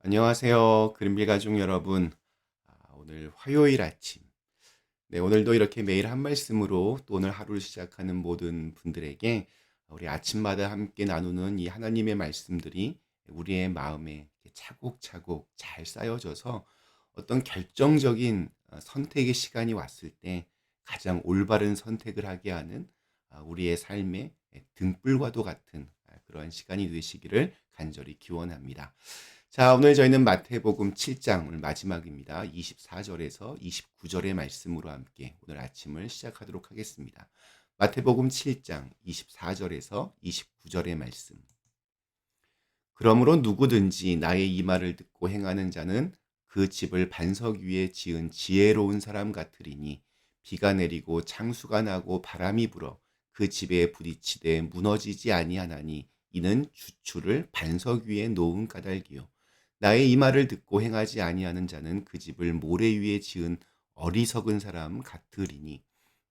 안녕하세요. 그린빌 가족 여러분. 오늘 화요일 아침. 네, 오늘도 이렇게 매일 한 말씀으로 또 오늘 하루를 시작하는 모든 분들에게 우리 아침마다 함께 나누는 이 하나님의 말씀들이 우리의 마음에 이렇게 차곡차곡 잘 쌓여져서 어떤 결정적인 선택의 시간이 왔을 때 가장 올바른 선택을 하게 하는 우리의 삶의 등불과도 같은 그러한 시간이 되시기를 간절히 기원합니다. 자, 오늘 저희는 마태복음 7장 오늘 마지막입니다. 24절에서 29절의 말씀으로 함께 오늘 아침을 시작하도록 하겠습니다. 마태복음 7장 24절에서 29절의 말씀. 그러므로 누구든지 나의 이 말을 듣고 행하는 자는 그 집을 반석 위에 지은 지혜로운 사람 같으리니 비가 내리고 창수가 나고 바람이 불어 그 집에 부딪히되 무너지지 아니하나니 이는 주추를 반석 위에 놓은 까닭이요. 나의 이 말을 듣고 행하지 아니하는 자는 그 집을 모래 위에 지은 어리석은 사람 같으리니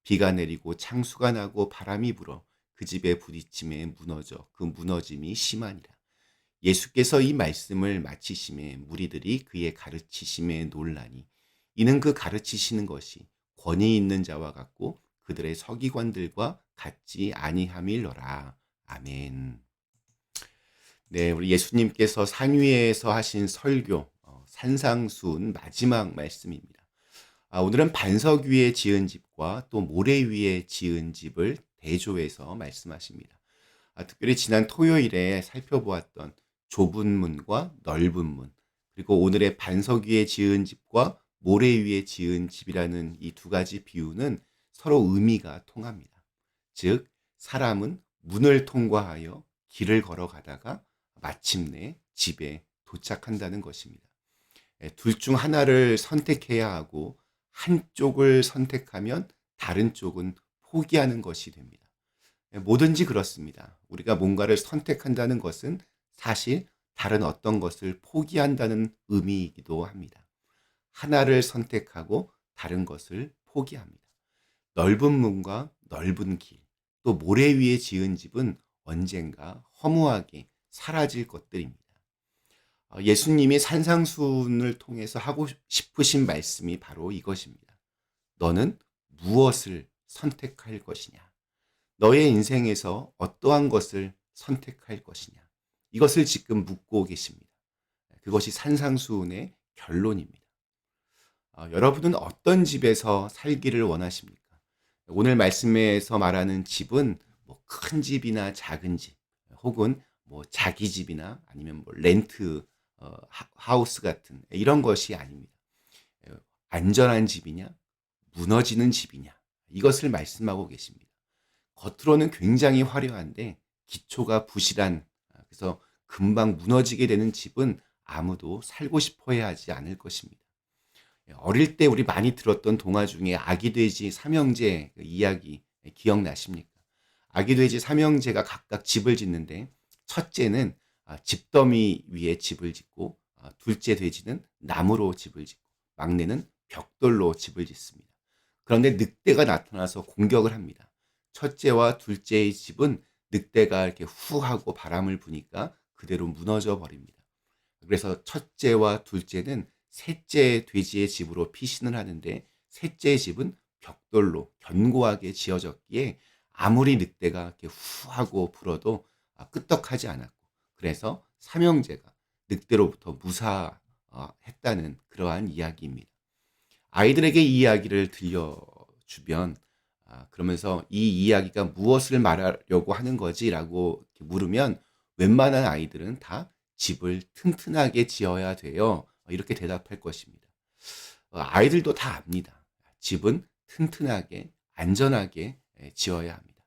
비가 내리고 창수가 나고 바람이 불어 그 집에 부딪힘에 무너져 그 무너짐이 심하니라. 예수께서 이 말씀을 마치심에 무리들이 그의 가르치심에 놀라니 이는 그 가르치시는 것이 권위 있는 자와 같고 그들의 서기관들과 같지 아니함일러라. 아멘. 네, 우리 예수님께서 산 위에서 하신 설교, 산상수훈 마지막 말씀입니다. 오늘은 반석 위에 지은 집과 또 모래 위에 지은 집을 대조해서 말씀하십니다. 특별히 지난 토요일에 살펴보았던 좁은 문과 넓은 문, 그리고 오늘의 반석 위에 지은 집과 모래 위에 지은 집이라는 이 두 가지 비유는 서로 의미가 통합니다. 즉, 사람은 문을 통과하여 길을 걸어가다가 마침내 집에 도착한다는 것입니다. 둘 중 하나를 선택해야 하고 한쪽을 선택하면 다른 쪽은 포기하는 것이 됩니다. 뭐든지 그렇습니다. 우리가 뭔가를 선택한다는 것은 사실 다른 어떤 것을 포기한다는 의미이기도 합니다. 하나를 선택하고 다른 것을 포기합니다. 넓은 문과 넓은 길, 또 모래 위에 지은 집은 언젠가 허무하게 사라질 것들입니다. 예수님이 산상수훈을 통해서 하고 싶으신 말씀이 바로 이것입니다. 너는 무엇을 선택할 것이냐? 너의 인생에서 어떠한 것을 선택할 것이냐? 이것을 지금 묻고 계십니다. 그것이 산상수훈의 결론입니다. 여러분은 어떤 집에서 살기를 원하십니까? 오늘 말씀에서 말하는 집은 뭐 큰 집이나 작은 집, 혹은 뭐 자기 집이나 아니면 뭐 렌트 하우스 같은 이런 것이 아닙니다. 안전한 집이냐, 무너지는 집이냐, 이것을 말씀하고 계십니다. 겉으로는 굉장히 화려한데 기초가 부실한, 그래서 금방 무너지게 되는 집은 아무도 살고 싶어야 하지 않을 것입니다. 어릴 때 우리 많이 들었던 동화 중에 아기 돼지 삼형제 그 이야기 기억나십니까? 아기 돼지 삼형제가 각각 집을 짓는데 첫째는 집더미 위에 집을 짓고, 둘째 돼지는 나무로 집을 짓고, 막내는 벽돌로 집을 짓습니다. 그런데 늑대가 나타나서 공격을 합니다. 첫째와 둘째의 집은 늑대가 이렇게 후 하고 바람을 부니까 그대로 무너져 버립니다. 그래서 첫째와 둘째는 셋째 돼지의 집으로 피신을 하는데 셋째의 집은 벽돌로 견고하게 지어졌기에 아무리 늑대가 이렇게 후 하고 불어도 끄떡하지 않았고, 그래서 삼형제가 늑대로부터 무사했다는 그러한 이야기입니다. 아이들에게 이 이야기를 들려주면 그러면서 이 이야기가 무엇을 말하려고 하는 거지라고 물으면 웬만한 아이들은 다 집을 튼튼하게 지어야 돼요, 이렇게 대답할 것입니다. 아이들도 다 압니다. 집은 튼튼하게 안전하게 지어야 합니다.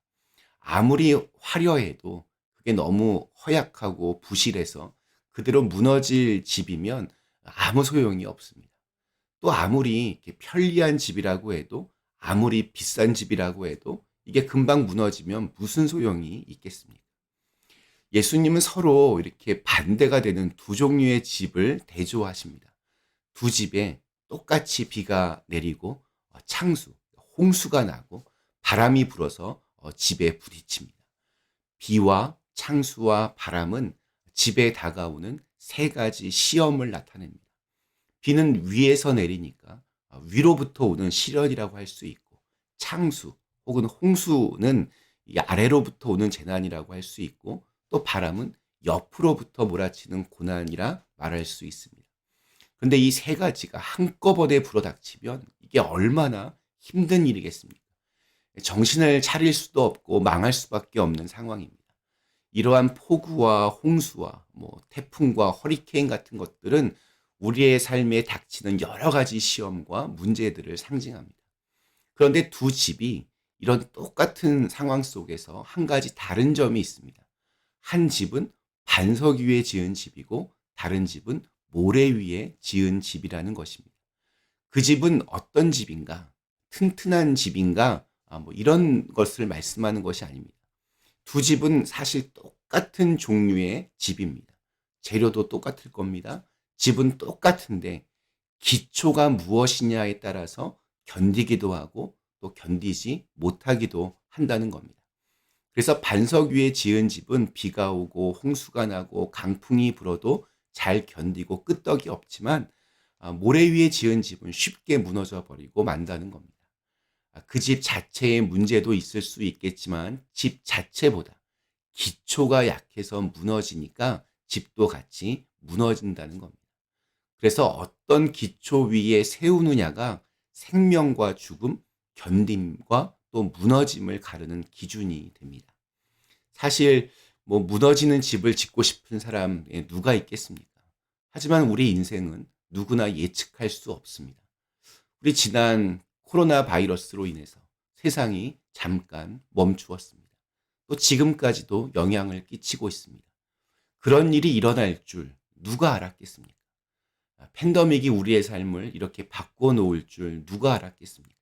아무리 화려해도 그게 너무 허약하고 부실해서 그대로 무너질 집이면 아무 소용이 없습니다. 또 아무리 이렇게 편리한 집이라고 해도, 아무리 비싼 집이라고 해도 이게 금방 무너지면 무슨 소용이 있겠습니까? 예수님은 서로 이렇게 반대가 되는 두 종류의 집을 대조하십니다. 두 집에 똑같이 비가 내리고 창수, 홍수가 나고 바람이 불어서 집에 부딪힙니다. 비와 창수와 바람은 집에 다가오는 세 가지 시험을 나타냅니다. 비는 위에서 내리니까 위로부터 오는 시련이라고 할 수 있고, 창수 혹은 홍수는 이 아래로부터 오는 재난이라고 할 수 있고, 또 바람은 옆으로부터 몰아치는 고난이라 말할 수 있습니다. 그런데 이 세 가지가 한꺼번에 불어닥치면 이게 얼마나 힘든 일이겠습니까? 정신을 차릴 수도 없고 망할 수밖에 없는 상황입니다. 이러한 폭우와 홍수와 태풍과 허리케인 같은 것들은 우리의 삶에 닥치는 여러 가지 시험과 문제들을 상징합니다. 그런데 두 집이 이런 똑같은 상황 속에서 한 가지 다른 점이 있습니다. 한 집은 반석 위에 지은 집이고 다른 집은 모래 위에 지은 집이라는 것입니다. 그 집은 어떤 집인가? 튼튼한 집인가? 이런 것을 말씀하는 것이 아닙니다. 두 집은 사실 똑같은 종류의 집입니다. 재료도 똑같을 겁니다. 집은 똑같은데 기초가 무엇이냐에 따라서 견디기도 하고 또 견디지 못하기도 한다는 겁니다. 그래서 반석 위에 지은 집은 비가 오고 홍수가 나고 강풍이 불어도 잘 견디고 끄떡이 없지만 모래 위에 지은 집은 쉽게 무너져 버리고 만다는 겁니다. 그 집 자체의 문제도 있을 수 있겠지만 집 자체보다 기초가 약해서 무너지니까 집도 같이 무너진다는 겁니다. 그래서 어떤 기초 위에 세우느냐가 생명과 죽음, 견딤과 또 무너짐을 가르는 기준이 됩니다. 사실 무너지는 집을 짓고 싶은 사람 누가 있겠습니까? 하지만 우리 인생은 누구나 예측할 수 없습니다. 우리 지난 코로나 바이러스로 인해서 세상이 잠깐 멈추었습니다. 또 지금까지도 영향을 끼치고 있습니다. 그런 일이 일어날 줄 누가 알았겠습니까? 팬데믹이 우리의 삶을 이렇게 바꿔놓을 줄 누가 알았겠습니까?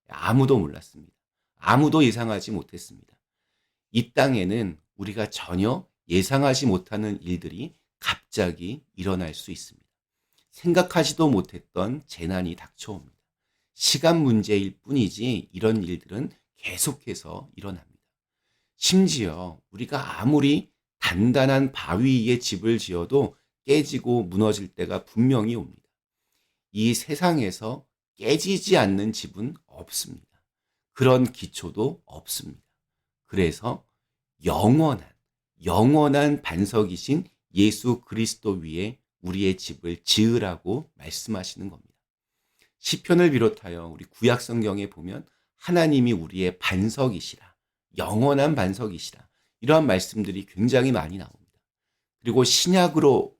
아무도 몰랐습니다. 아무도 예상하지 못했습니다. 이 땅에는 우리가 전혀 예상하지 못하는 일들이 갑자기 일어날 수 있습니다. 생각하지도 못했던 재난이 닥쳐옵니다. 시간 문제일 뿐이지 이런 일들은 계속해서 일어납니다. 심지어 우리가 아무리 단단한 바위 위에 집을 지어도 깨지고 무너질 때가 분명히 옵니다. 이 세상에서 깨지지 않는 집은 없습니다. 그런 기초도 없습니다. 그래서 영원한 반석이신 예수 그리스도 위에 우리의 집을 지으라고 말씀하시는 겁니다. 시편을 비롯하여 우리 구약 성경에 보면 하나님이 우리의 반석이시라, 영원한 반석이시라, 이러한 말씀들이 굉장히 많이 나옵니다. 그리고 신약으로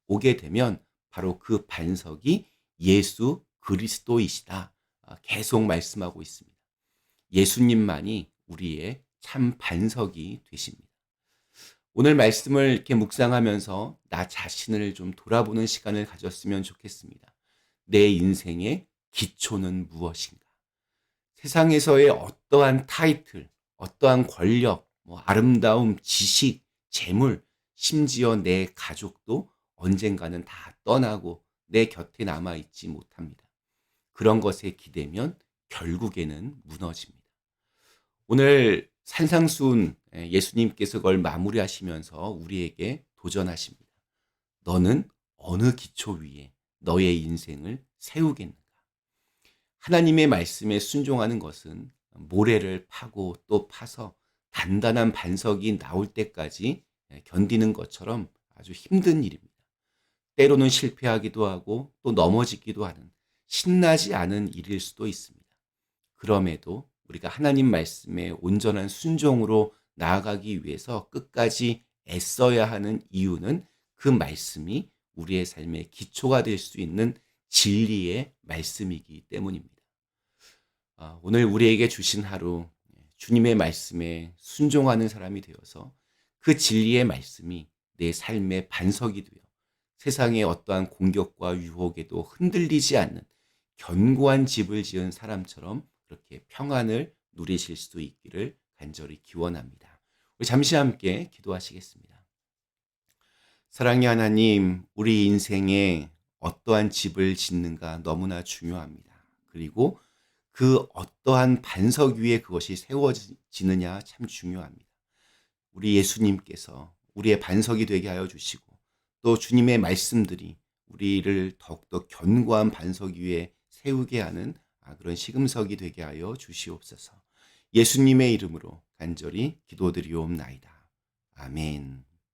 오게 되면 바로 그 반석이 예수 그리스도이시다 계속 말씀하고 있습니다. 예수님만이 우리의 참 반석이 되십니다. 오늘 말씀을 이렇게 묵상하면서 나 자신을 좀 돌아보는 시간을 가졌으면 좋겠습니다. 내 인생의 기초는 무엇인가? 세상에서의 어떠한 타이틀, 어떠한 권력, 아름다움, 지식, 재물, 심지어 내 가족도 언젠가는 다 떠나고 내 곁에 남아있지 못합니다. 그런 것에 기대면 결국에는 무너집니다. 오늘 산상수훈 예수님께서 그걸 마무리하시면서 우리에게 도전하십니다. 너는 어느 기초 위에 너의 인생을 세우겠는가? 하나님의 말씀에 순종하는 것은 모래를 파고 또 파서 단단한 반석이 나올 때까지 견디는 것처럼 아주 힘든 일입니다. 때로는 실패하기도 하고 또 넘어지기도 하는 신나지 않은 일일 수도 있습니다. 그럼에도 우리가 하나님 말씀에 온전한 순종으로 나아가기 위해서 끝까지 애써야 하는 이유는 그 말씀이 우리의 삶의 기초가 될 수 있는 진리의 말씀이기 때문입니다. 오늘 우리에게 주신 하루 주님의 말씀에 순종하는 사람이 되어서 그 진리의 말씀이 내 삶의 반석이 되어 세상의 어떠한 공격과 유혹에도 흔들리지 않는 견고한 집을 지은 사람처럼 그렇게 평안을 누리실 수 있기를 간절히 기원합니다. 우리 잠시 함께 기도하시겠습니다. 사랑의 하나님, 우리 인생에 어떠한 집을 짓는가 너무나 중요합니다. 그리고 그 어떠한 반석 위에 그것이 세워지느냐 참 중요합니다. 우리 예수님께서 우리의 반석이 되게 하여 주시고 또 주님의 말씀들이 우리를 더욱더 견고한 반석 위에 세우게 하는 그런 시금석이 되게 하여 주시옵소서. 예수님의 이름으로 간절히 기도드리옵나이다. 아멘.